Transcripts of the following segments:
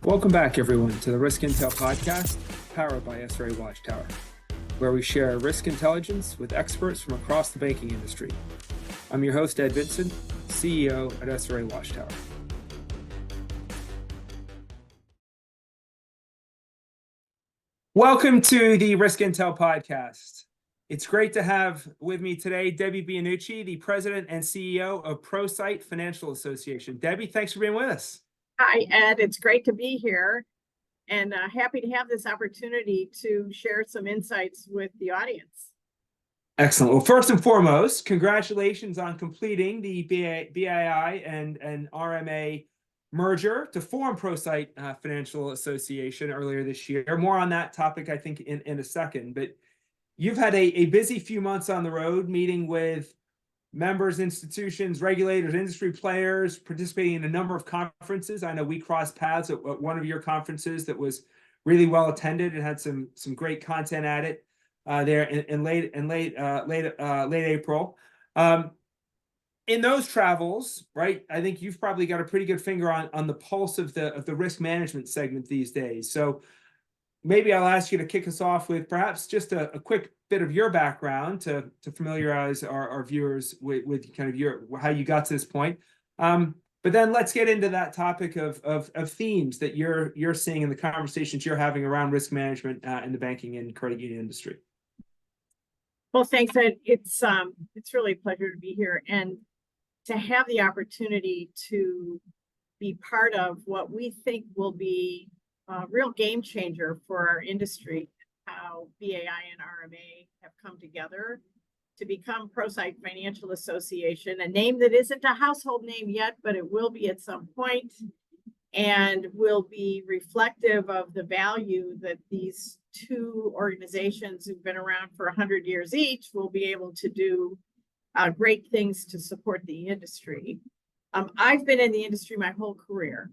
Welcome back, everyone, to the Risk Intel podcast, powered by SRA Watchtower, where we share risk intelligence with experts from across the banking industry. I'm your host, Ed Vincent, CEO at SRA Watchtower. Welcome to the Risk Intel podcast. It's great to have with me today Debbie Bianucci, the president and CEO of ProSight Financial Association. Debbie, thanks for being with us. Hi, Ed. It's great to be here and happy to have this opportunity to share some insights with the audience. Excellent. Well, first and foremost, congratulations on completing the BAI and RMA merger to form ProSight Financial Association earlier this year. More on that topic, I think, in a second. But you've had a busy few months on the road meeting with members, institutions, regulators, industry players, participating in a number of conferences. I know we crossed paths at one of your conferences that was really well attended and had some great content at it there in late April. In those travels, right, I think you've probably got a pretty good finger on the pulse of the risk management segment these days. So maybe I'll ask you to kick us off with perhaps just a quick bit of your background to familiarize our viewers with kind of how you got to this point. But then let's get into that topic of themes that you're seeing in the conversations you're having around risk management in the banking and credit union industry. Well, thanks, Ed. It's really a pleasure to be here and to have the opportunity to be part of what we think will be a real game changer for our industry, how BAI and RMA have come together to become ProSight Financial Association, a name that isn't a household name yet, but it will be at some point, and will be reflective of the value that these two organizations who've been around for 100 years each will be able to do great things to support the industry. I've been in the industry my whole career,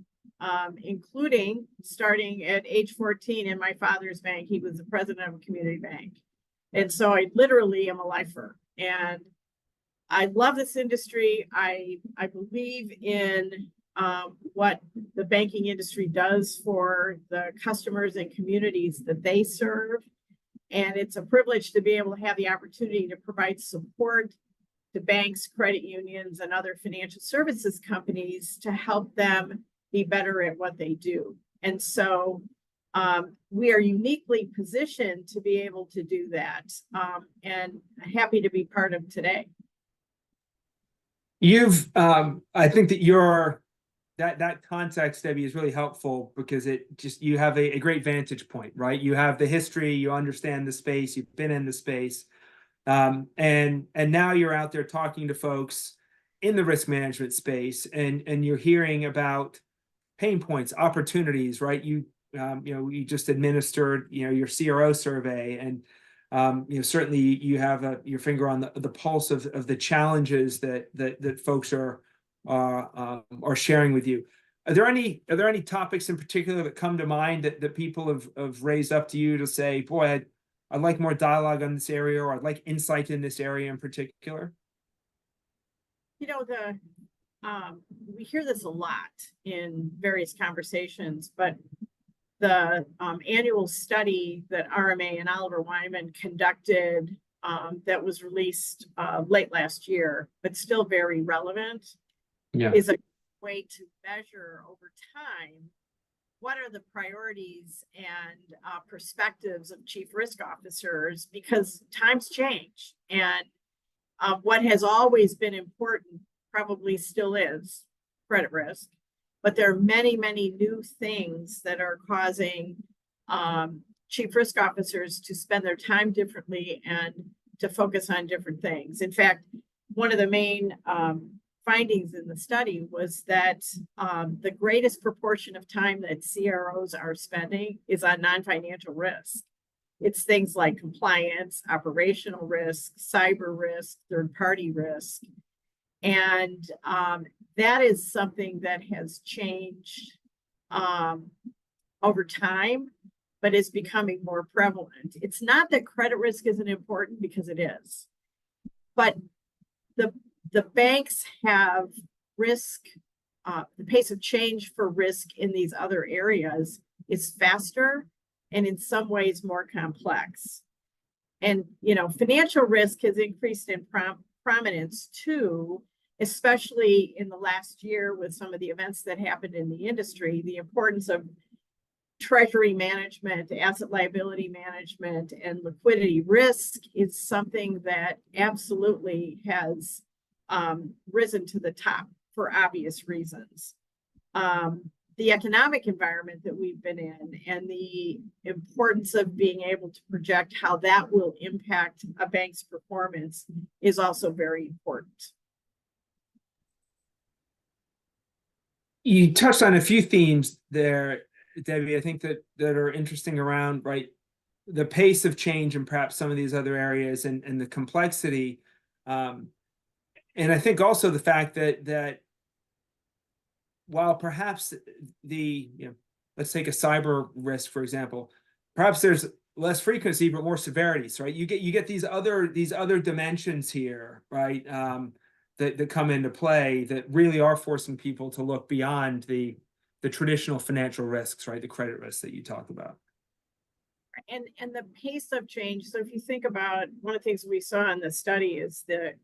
including starting at age 14 in my father's bank. He was the president of a community bank. And so I literally am a lifer. And I love this industry. I believe in what the banking industry does for the customers and communities that they serve. And it's a privilege to be able to have the opportunity to provide support to banks, credit unions, and other financial services companies to help them be better at what they do. And so we are uniquely positioned to be able to do that, and happy to be part of today. I think that that context, Debbie, is really helpful because you have a great vantage point, right? You have the history, you understand the space, you've been in the space, and now you're out there talking to folks in the risk management space, and you're hearing about pain points, opportunities, right? You just administered your CRO survey, and certainly you have your finger on the pulse of the challenges that folks are sharing with you. Are there any topics in particular that come to mind that people have raised up to you to say, boy, I'd like more dialogue on this area, or I'd like insight in this area in particular? We hear this a lot in various conversations, but the annual study that RMA and Oliver Wyman conducted that was released late last year, but still very relevant, is a way to measure over time what are the priorities and perspectives of chief risk officers, because times change, and what has always been important probably still is credit risk, but there are many, many new things that are causing chief risk officers to spend their time differently and to focus on different things. In fact, one of the main findings in the study was that the greatest proportion of time that CROs are spending is on non-financial risk. It's things like compliance, operational risk, cyber risk, third-party risk. And that is something that has changed over time, but is becoming more prevalent. It's not that credit risk isn't important, because it is, but the banks have risk the pace of change for risk in these other areas is faster and in some ways more complex. And, financial risk has increased in prominence too, especially in the last year with some of the events that happened in the industry. The importance of treasury management, asset liability management, and liquidity risk is something that absolutely has risen to the top for obvious reasons. The economic environment that we've been in and the importance of being able to project how that will impact a bank's performance is also very important. You touched on a few themes there, Debbie, I think that are interesting around, right, the pace of change and perhaps some of these other areas and the complexity. And I think also the fact that while perhaps let's take a cyber risk, for example, perhaps there's less frequency, but more severities, right? You get these other dimensions here, right? That come into play that really are forcing people to look beyond the traditional financial risks, right? The credit risks that you talk about. And the pace of change. So if you think about one of the things we saw in the study is the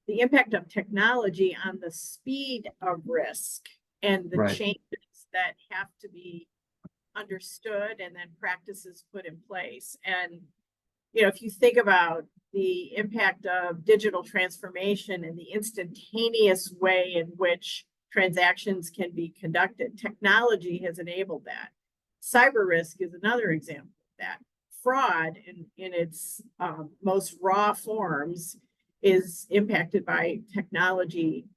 impact of technology on the speed of risk and the Right. changes that have to be understood and then practices put in place. And, if you think about the impact of digital transformation and the instantaneous way in which transactions can be conducted, technology has enabled that. Cyber risk is another example of that. Fraud in its most raw forms is impacted by technology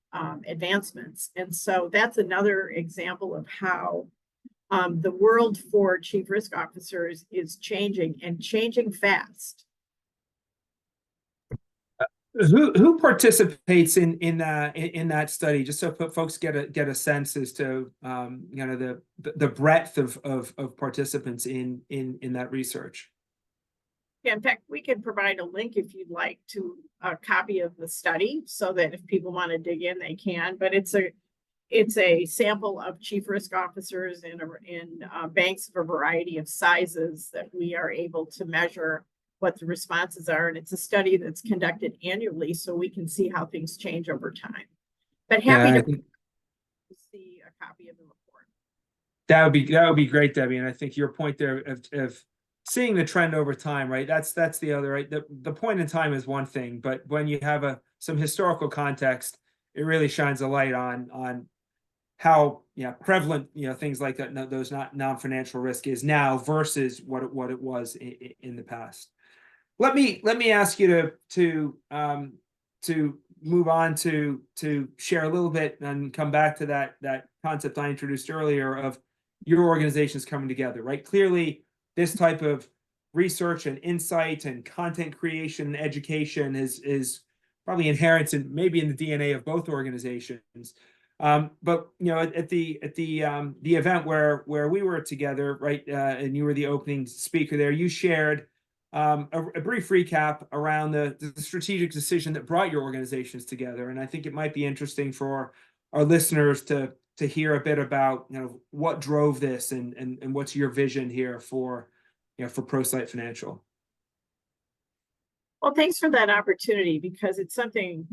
advancements. And so that's another example of how the world for chief risk officers is changing and changing fast. Who participates in that study? Just so folks get a sense as to the breadth of participants in that research. Yeah, in fact, we can provide a link if you'd like to a copy of the study so that if people want to dig in, they can. But it's a sample of chief risk officers in banks of a variety of sizes that we are able to measure what the responses are. And it's a study that's conducted annually so we can see how things change over time. But happy to see a copy of the report. That would be great, Debbie. And I think your point there of seeing the trend over time, right? That's the other, right? The point in time is one thing, but when you have some historical context, it really shines a light on how prevalent things like that, those non-financial risk is now versus what it was in the past. Let me ask you to move on to share a little bit and come back to that concept I introduced earlier of your organizations coming together, right? Clearly, this type of research and insight and content creation and education is probably inherent in maybe in the DNA of both organizations. But at the event where we were together, right, and you were the opening speaker there, you shared a brief recap around the strategic decision that brought your organizations together, and I think it might be interesting for our listeners to hear a bit about what drove this and what's your vision here for for ProSight Financial. Well, thanks for that opportunity, because it's something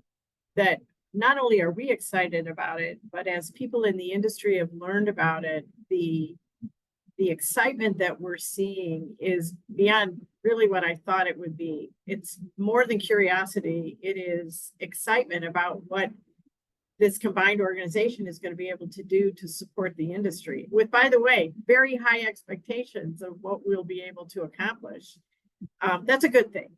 that not only are we excited about it, but as people in the industry have learned about it, the excitement that we're seeing is beyond really what I thought it would be. It's more than curiosity. It is excitement about what this combined organization is going to be able to do to support the industry with, by the way, very high expectations of what we'll be able to accomplish. That's a good thing.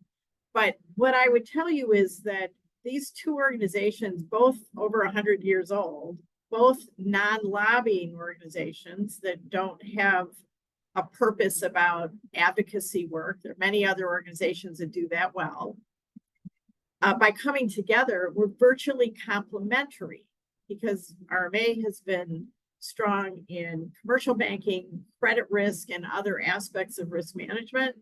But what I would tell you is that these two organizations, both over 100 years old, both non-lobbying organizations that don't have a purpose about advocacy work. There are many other organizations that do that well. By coming together, we're virtually complementary because RMA has been strong in commercial banking, credit risk, and other aspects of risk management.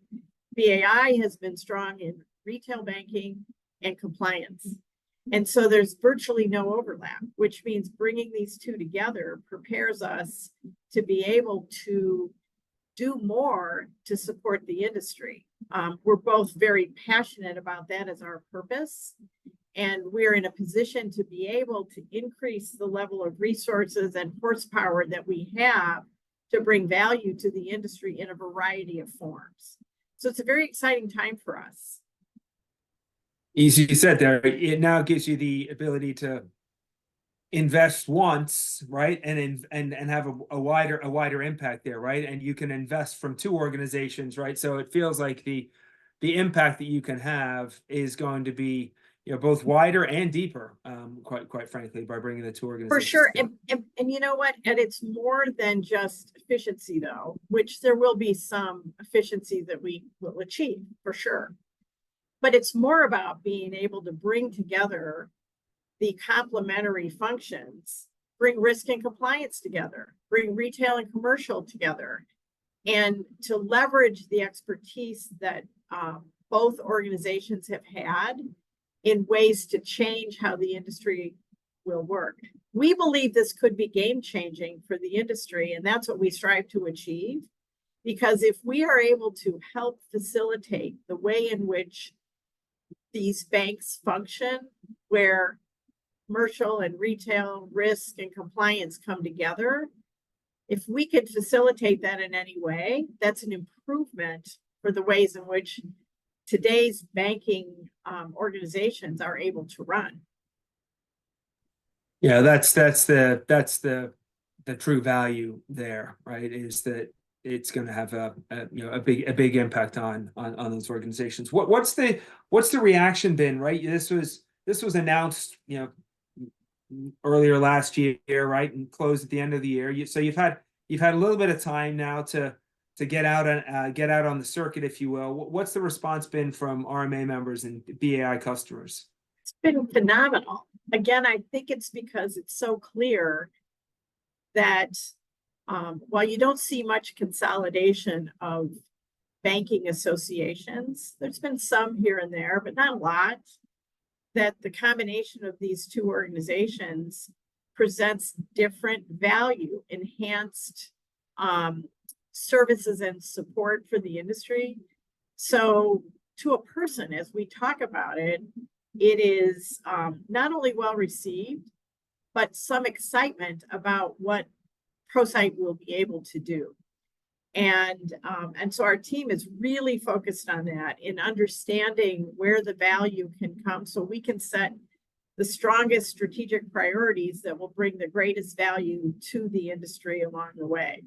BAI has been strong in retail banking and compliance. And so there's virtually no overlap, which means bringing these two together prepares us to be able to do more to support the industry. We're both very passionate about that as our purpose. And we're in a position to be able to increase the level of resources and horsepower that we have to bring value to the industry in a variety of forms. So it's a very exciting time for us. As you said there, it now gives you the ability to invest once, right, and have a wider impact there, right? And you can invest from two organizations, right? So it feels like the impact that you can have is going to be, you know, both wider and deeper, quite frankly, by bringing the two organizations. For sure, and you know what? And it's more than just efficiency, though, which there will be some efficiency that we will achieve for sure. But it's more about being able to bring together the complementary functions, bring risk and compliance together, bring retail and commercial together, and to leverage the expertise that both organizations have had in ways to change how the industry will work. We believe this could be game-changing for the industry, and that's what we strive to achieve. Because if we are able to help facilitate the way in which these banks function, where commercial and retail risk and compliance come together, if we could facilitate that in any way, that's an improvement for the ways in which today's banking organizations are able to run. Yeah, that's the true value there, right? Is that it's going to have a big impact on those organizations. What's the reaction been, right? This was announced, you know, earlier last year, right, and closed at the end of the year. So you've had a little bit of time now to get out on the circuit, if you will. What's the response been from RMA members and BAI customers? It's been phenomenal. Again, I think it's because it's so clear that while you don't see much consolidation of banking associations, there's been some here and there, but not a lot, that the combination of these two organizations presents different value, enhanced services and support for the industry. So to a person, as we talk about it, it is not only well received, but some excitement about what ProSight will be able to do. And so our team is really focused on that, in understanding where the value can come so we can set the strongest strategic priorities that will bring the greatest value to the industry along the way.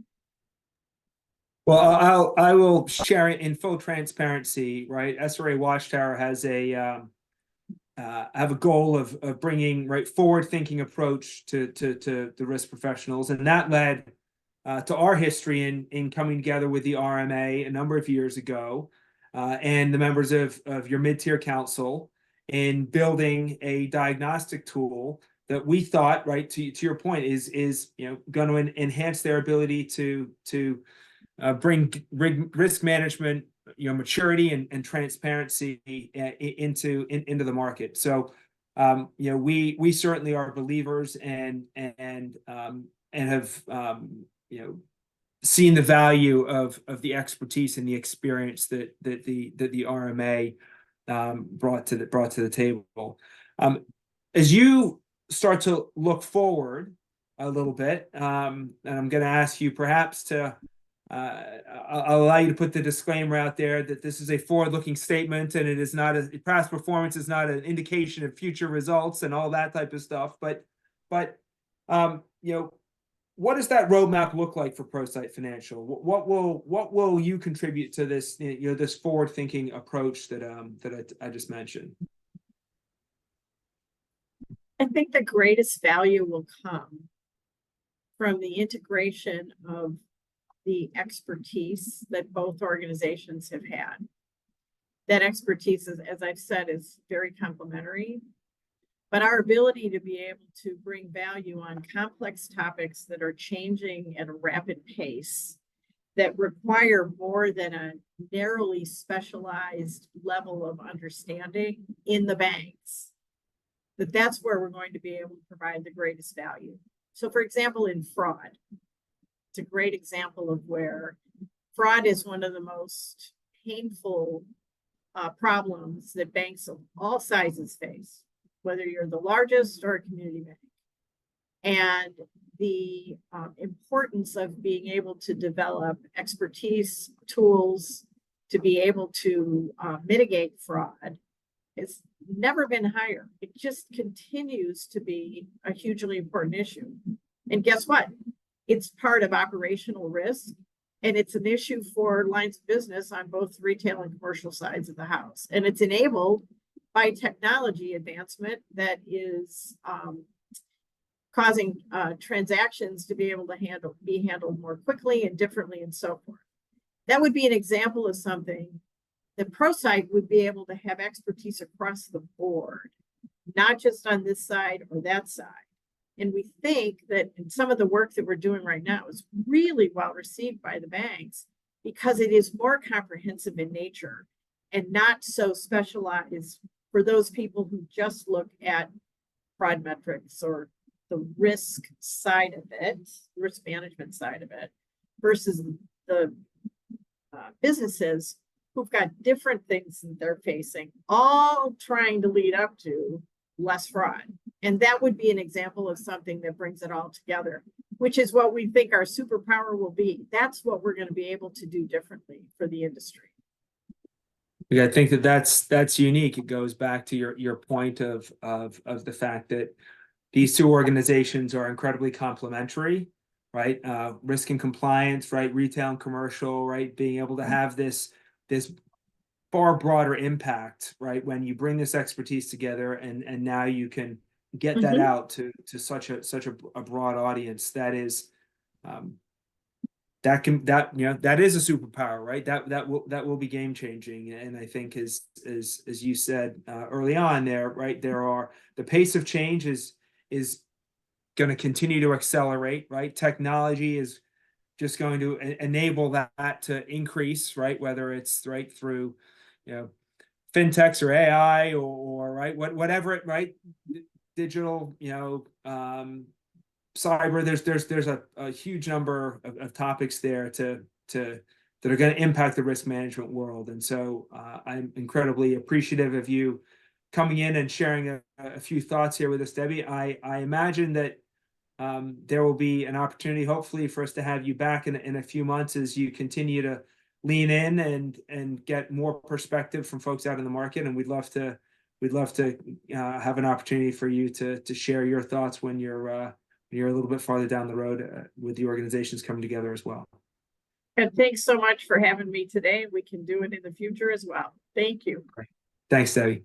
Well, I will share it in full transparency, right? SRA Watchtower has have a goal of bringing forward-thinking approach to the risk professionals, and that led to our history in coming together with the RMA a number of years ago, and the members of your mid-tier council in building a diagnostic tool that we thought, right, to your point, is going to enhance their ability to bring risk management, maturity and transparency into the market. So we certainly are believers and have seen the value of the expertise and the experience that the RMA brought to the table. As you start to look forward a little bit, and I'm going to ask you perhaps to I'll allow you to put the disclaimer out there that this is a forward-looking statement, and it is not past performance is not an indication of future results and all that type of stuff. But what does that roadmap look like for ProSight Financial? What will you contribute to this this forward-thinking approach that I just mentioned? I think the greatest value will come from the integration of the expertise that both organizations have had. That expertise, as I've said, is very complementary, but our ability to be able to bring value on complex topics that are changing at a rapid pace, that require more than a narrowly specialized level of understanding in the banks. that's where we're going to be able to provide the greatest value. So for example, in fraud, it's a great example of where fraud is one of the most painful problems that banks of all sizes face, whether you're the largest or a community bank. And the importance of being able to develop expertise, tools to be able to mitigate fraud has never been higher. It just continues to be a hugely important issue. And guess what? It's part of operational risk, and it's an issue for lines of business on both retail and commercial sides of the house. And it's enabled by technology advancement that is causing transactions to be able to be handled more quickly and differently and so forth. That would be an example of something that ProSight would be able to have expertise across the board, not just on this side or that side. And we think that some of the work that we're doing right now is really well received by the banks because it is more comprehensive in nature and not so specialized for those people who just look at fraud metrics or the risk side of it, risk management side of it, versus the businesses who've got different things that they're facing, all trying to lead up to less fraud. And that would be an example of something that brings it all together, which is what we think our superpower will be. That's what we're going to be able to do differently for the industry. Yeah, I think that that's unique. It goes back to your point of the fact that these two organizations are incredibly complementary, right? Risk and compliance, right? Retail and commercial, right? Being able to have this far broader impact, right? When you bring this expertise together and now you can get that out to such a broad audience, that is that is a superpower, right? That will be game changing. And I think as you said early on there, right? The pace of change is going to continue to accelerate, right? Technology is just going to enable that to increase, right? Whether it's right through, fintechs or AI or right, whatever it, right? Digital, cyber, there's a huge number of topics there that are going to impact the risk management world. And so I'm incredibly appreciative of you coming in and sharing a few thoughts here with us, Debbie. I imagine that there will be an opportunity, hopefully, for us to have you back in a few months as you continue to lean in and get more perspective from folks out in the market. And we'd love to have an opportunity for you to share your thoughts when you're a little bit farther down the road with the organizations coming together as well. And thanks so much for having me today. We can do it in the future as well. Thank you. Great. Thanks, Debbie.